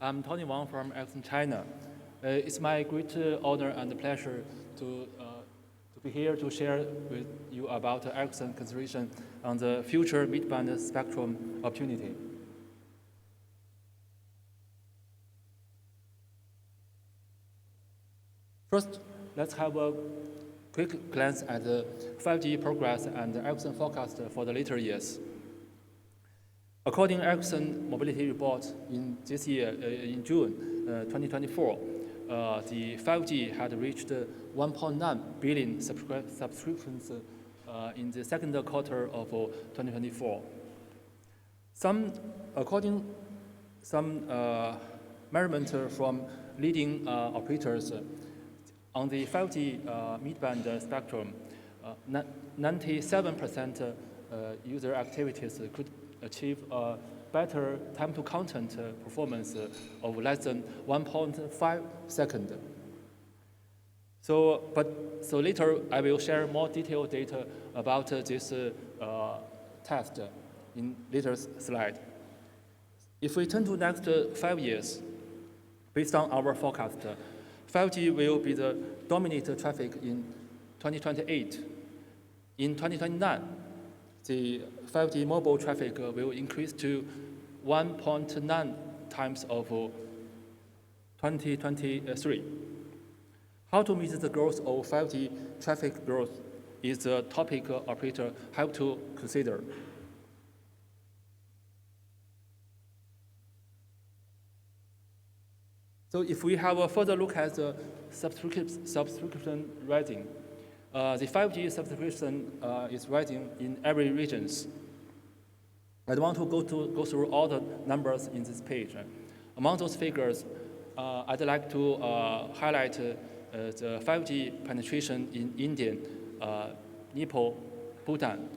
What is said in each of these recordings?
I'm Tony Wang from Ericsson, China. It's my great honor and pleasure to be here to share with you about Ericsson consideration on the future mid-band spectrum opportunity. First, let's have a quick glance at the 5G progress and the Ericsson forecast for the later years. According to Ericsson Mobility Report in this year, in June 2024, the 5G had reached 1.9 billion subscriptions in the second quarter of 2024. According some measurement from leading operators on the 5G mid-band spectrum, 97% user activities could achieve a better time-to-content performance of less than 1.5 seconds. So later I will share more detailed data about this test in later slide. If we turn to next 5 years, based on our forecast, 5G will be the dominant traffic in 2028. In 2029, the 5G mobile traffic will increase to 1.9 times of 2023. How to meet the growth of 5G traffic growth is a topic operator have to consider. So if we have a further look at the subscription rising, the 5G subscription is rising in every region. I don't want to go through all the numbers in this page. Among those figures, I'd like to highlight the 5G penetration in India, Nepal, Bhutan,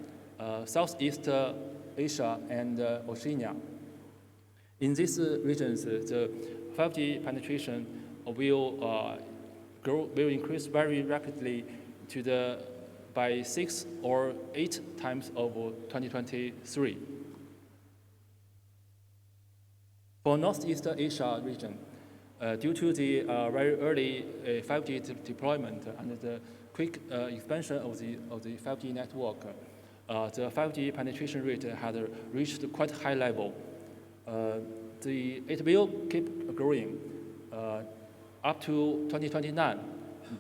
Southeast Asia, and Oceania. In these regions, the 5G penetration will increase very rapidly by 6 or 8 times of 2023. For Northeast Asia region, due to the very early 5G deployment and the quick expansion of the 5G network, the 5G penetration rate had reached quite high level. It will keep growing up to 2029.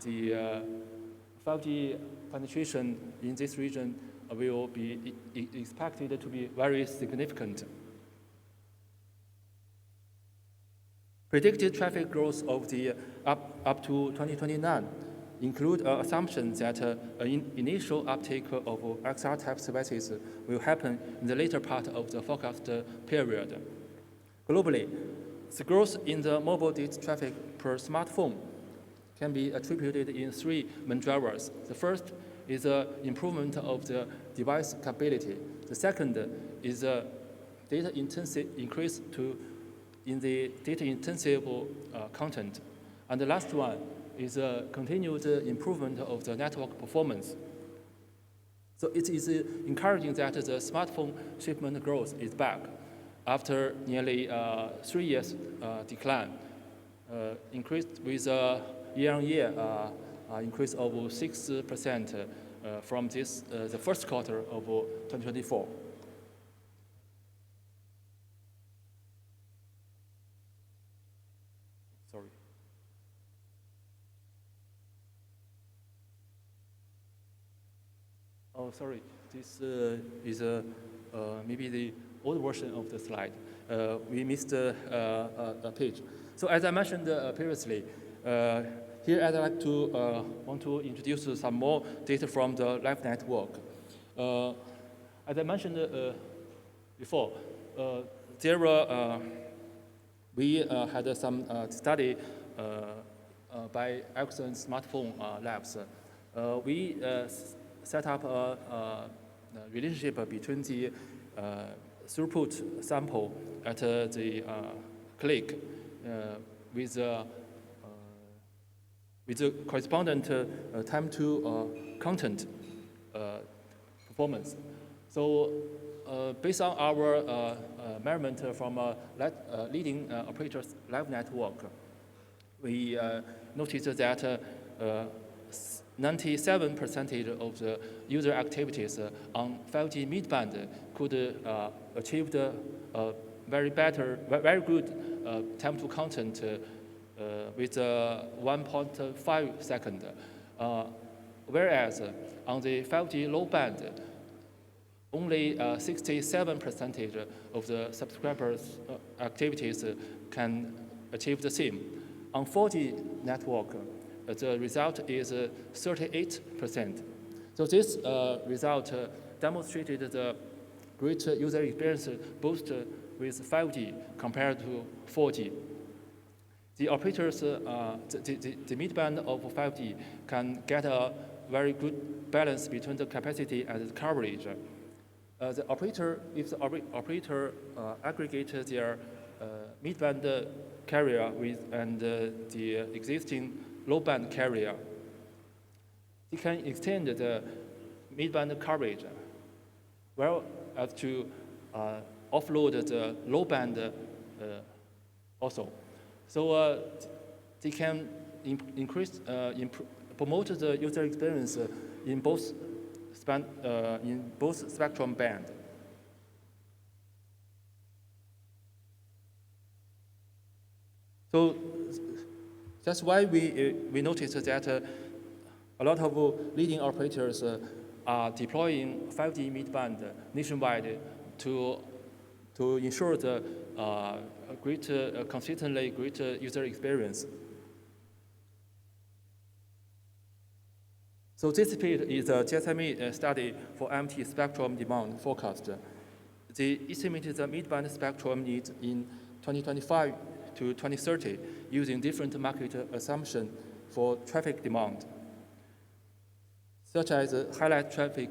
The 5G penetration in this region will be expected to be very significant. Predicted traffic growth of the up to 2029 include assumptions that initial uptake of XR-type devices will happen in the later part of the forecast period. Globally, the growth in the mobile data traffic per smartphone can be attributed in 3 main drivers. The first is the improvement of the device capability. The second is the data intensive increase in the data-intensive content. And the last one is a continued improvement of the network performance. So it is encouraging that the smartphone shipment growth is back after nearly 3 years decline, increased with year-on-year increase of 6% from the first quarter of 2024. Sorry. Oh, sorry. This is maybe the old version of the slide. We missed a page. So as I mentioned previously, here I'd like to want to introduce some more data from the live network. As I mentioned before, we had some study by Ericsson smartphone labs. We set up a relationship between the throughput sample at the click with the correspondent time to content performance. So based on our measurement from a leading operator's live network, we noticed that 97% of the user activities on 5G midband could achieve the very good time to content with 1.5 seconds. Whereas on the 5G low band, only 67% of the subscribers' activities can achieve the same. On 4G network, the result is 38%. So this result demonstrated the great user experience boost with 5G compared to 4G. The operators, the midband of 5G can get a very good balance between the capacity and the coverage. If the operator aggregates their midband carrier with the existing low-band carrier, it can extend the midband coverage, well as to offload the low-band also. So they can promote the user experience in both spectrum band. So that's why we noticed that a lot of leading operators are deploying 5G midband nationwide to ensure the consistently great user experience. So this page is a GSMA study for MT spectrum demand forecast. They estimated the midband spectrum needs in 2025 to 2030 using different market assumptions for traffic demand, such as highlight traffic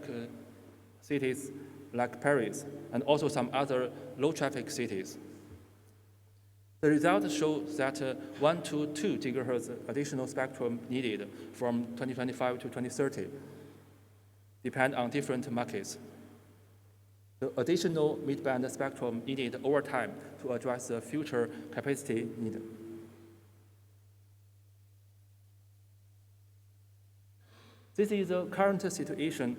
cities like Paris and also some other low traffic cities. The results show that 1 to 2 gigahertz additional spectrum needed from 2025 to 2030 depend on different markets. The additional midband spectrum needed over time to address the future capacity need. This is the current situation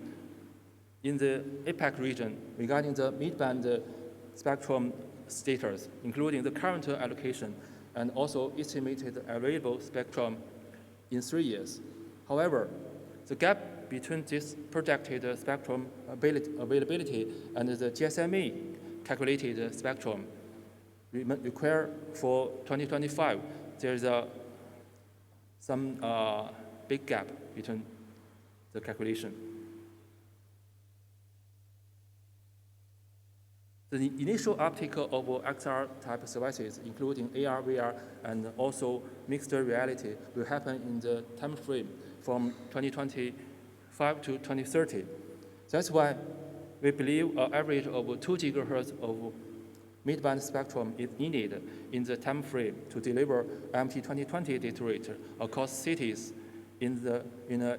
in the APAC region regarding the midband spectrum status, including the current allocation and also estimated available spectrum in 3 years. However, the gap between this projected spectrum availability and the GSMA calculated spectrum required for 2025, there is some big gap between the calculation. The initial uptake of XR-type services, including AR, VR, and also mixed reality, will happen in the time frame from 2025 to 2030. That's why we believe an average of 2 gigahertz of midband spectrum is needed in the time frame to deliver MT 2020 data rate across cities in an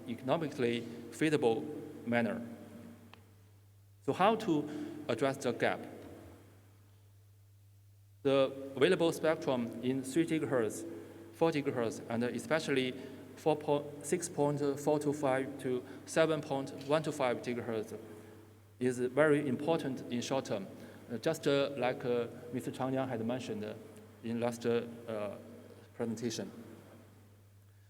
economically feasible manner. So how to address the gap? The available spectrum in 3 gigahertz, 4 gigahertz, and especially 6.425 to 7.125 gigahertz is very important in short term, just like Mr. Chang Yang had mentioned in last presentation.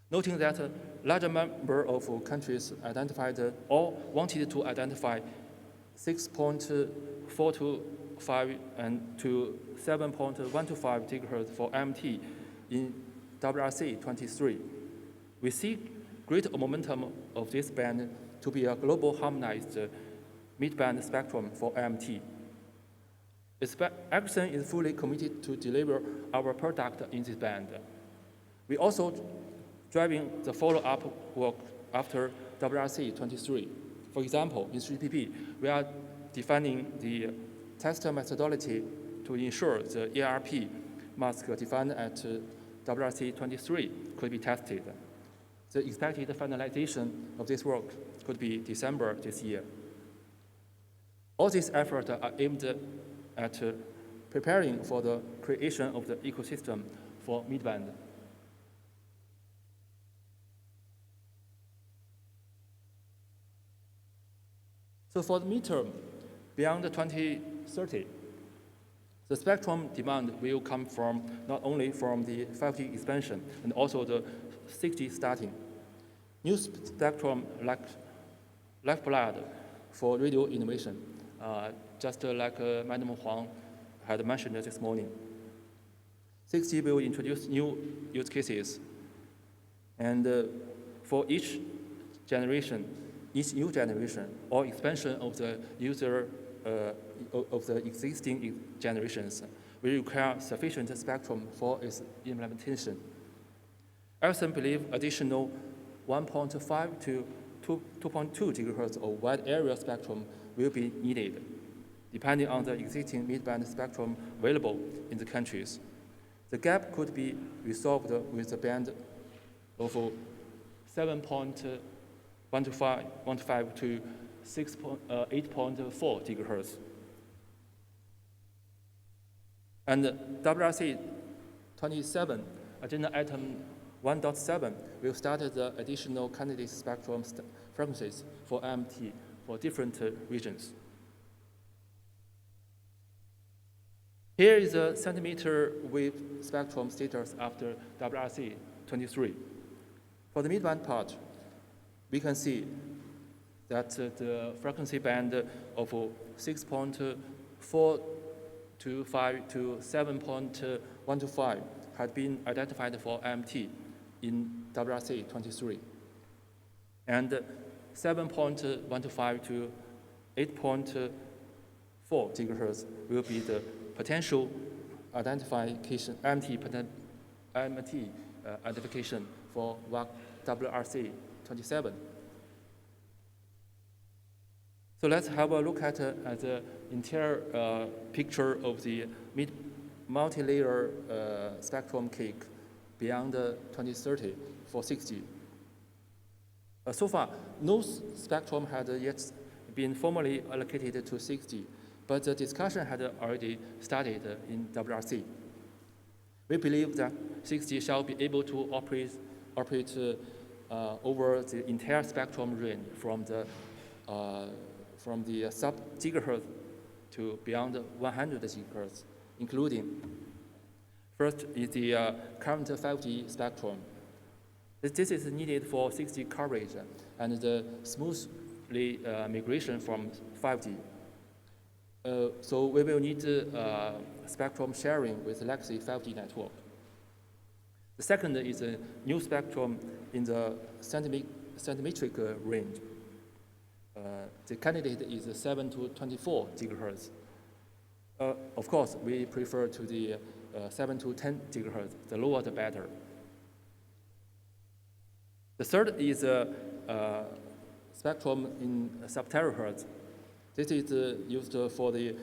Noting that a larger number of countries identified or wanted to identify 6.425 and to 7.125 gigahertz for MT in WRC 23. We see great momentum of this band to be a global harmonized midband spectrum for MT. Ericsson is fully committed to deliver our product in this band. We also driving the follow-up work after WRC 23. For example, in 3PP, we are defining the test methodology to ensure the ERP mask defined at WRC 23 could be tested. The expected finalization of this work could be December this year. All these efforts are aimed at preparing for the creation of the ecosystem for midband. So for the midterm, beyond 2030, the spectrum demand will come from not only from the 5G expansion and also the 6G starting. New spectrum lifeblood for radio innovation, just like Madam Huang had mentioned this morning. 6G will introduce new use cases, and for each new generation or expansion of the user of the existing generations will require sufficient spectrum for its implementation. Ericsson believes additional 1.5 to 2.2 gigahertz of wide area spectrum will be needed, depending on the existing mid-band spectrum available in the countries. The gap could be resolved with a band of 7.15 to 8.4 gigahertz. And WRC 27, agenda item 1.7, will start the additional candidate spectrum frequencies for IMT for different regions. Here is a centimeter wave spectrum status after WRC 23. For the midband part, we can see that the frequency band of 6.425 to 7.125 had been identified for IMT in WRC 23. And 7.125 to 8.4 gigahertz will be the potential identification, IMT identification for WRC 27. So let's have a look at the entire picture of the multi-layer spectrum cake beyond 2030 for 6G. So far, no spectrum had yet been formally allocated to 6G, but the discussion had already started in WRC. We believe that 6G shall be able to operate over the entire spectrum range from the sub-gigahertz to beyond 100 gigahertz, including, first is the current 5G spectrum. This is needed for 6G coverage and the smoothly migration from 5G. So we will need spectrum sharing with legacy 5G network. The second is a new spectrum in the centimetric range. The candidate is 7 to 24 gigahertz. Of course, we prefer to the 7 to 10 gigahertz. The lower, the better. The third is spectrum in sub-terahertz. This is used for the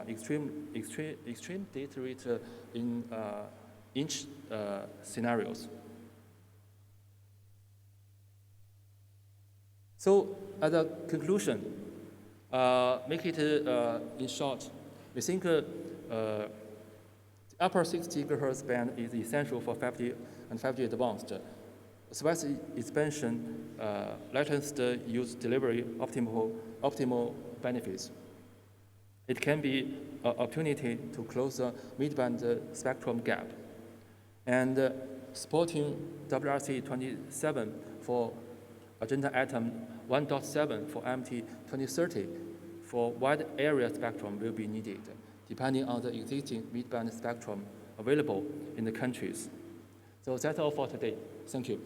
extreme data rate in inch scenarios. So as a conclusion, make it in short, we think the upper 6 gigahertz band is essential for 5G and 5G advanced. Swiss expansion, latest use delivery, optimal benefits. It can be an opportunity to close the mid-band spectrum gap. And supporting WRC 27 for agenda item 1.7 for IMT 2030 for wide area spectrum will be needed, depending on the existing mid-band spectrum available in the countries. So that's all for today. Thank you.